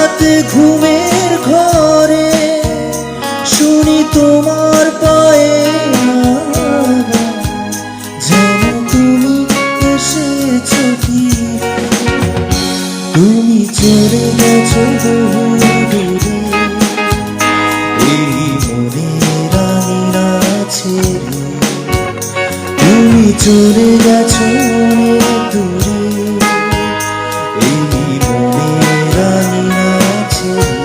রাতে ঘুমের ঘরে শুনি তোমার পায়ের আওয়াজ, যেন তুমি এসেছো ফিরে। তুমি চলে গেছো বহু দূরে, এই মনের আঙিনা ছেড়ে। তুমি চলে গেছো অনেক দূরে, এই মনের আঙিনা ছেড়ে।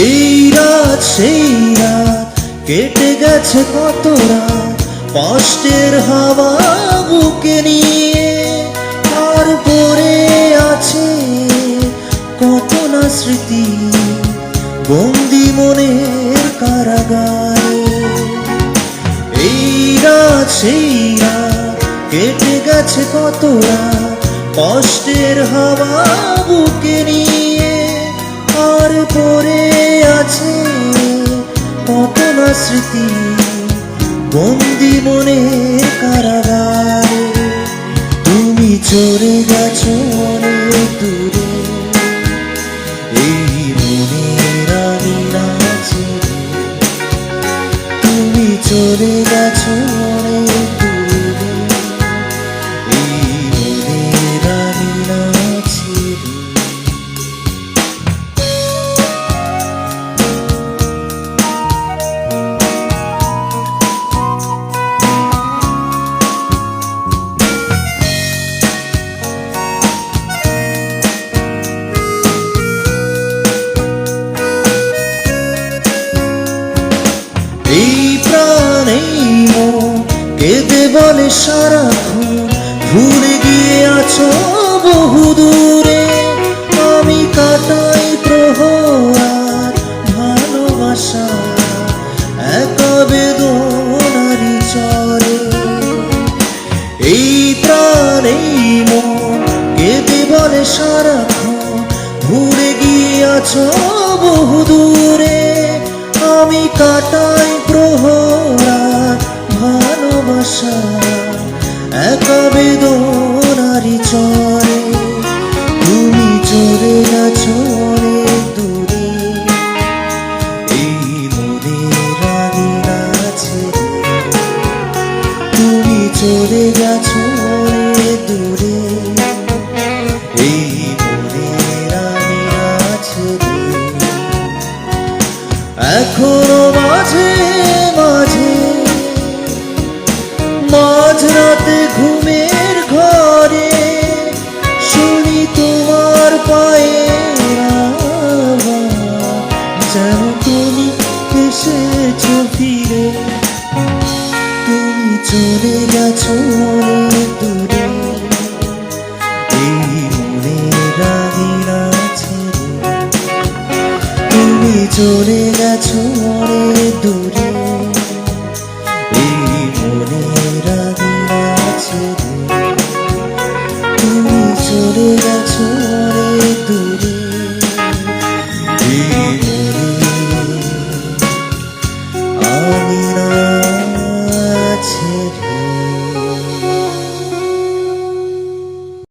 এই রাত সেই রাত কেটে গেছে কত রাত, কষ্টের হাওয়া বুকে নিয়ে। আর পড়ে আছে কত না স্মৃতি বন্দি মনের কারাগারে। এই রাত সেই রাত কেটে গেছে কত রাত, কষ্টের হাওয়া বুকে নিয়ে। আর পড়ে আছে কত না স্মৃতি বন্দি মনের কারাগারে। তুমি চলে গেছো অনেক দূরে, এই মনের আঙিনা ছেড়ে। তুমি চলে গেছো অনেক দূরে, এই মনের আঙিনা ছেড়ে। এই প্রাণ এই মন কেঁদে বলে সারাক্ষণ, ভুলে গিয়ে আছো বহু দূরে। আমি কাটাই প্রহর আর ভালোবাসা একা বেদনারি চরে। এই প্রাণ এই মন কেঁদে বলে সারাক্ষণ, ভুলে গিয়ে আছো বহু দূরে। আমি কাটাই প্রহর আর ভালোবাসা একা বেদনারি চরে। তুমি চলে গেছো অনেক দূরে, এই মনের আঙিনা ছেড়ে। তুমি চলে গেছো অনেক দূরে, এই মনের আঙিনা ছেড়ে। এখনো মাঝে মাঝে মাঝরাতে ঘুমের ঘরে শুনি তোমার পায়ের আওয়াজ, যেন তুমি এসেছো ফিরে। তুমি চলে গেছো অনেক দূরে, এই মনের আঙিনা ছেড়ে। তুমি চলে গেছো অনেক দূরে, এই মনের আঙিনা ছেড়ে। তুমি চলে গেছো অনেক দূরে, এই মনের আঙিনা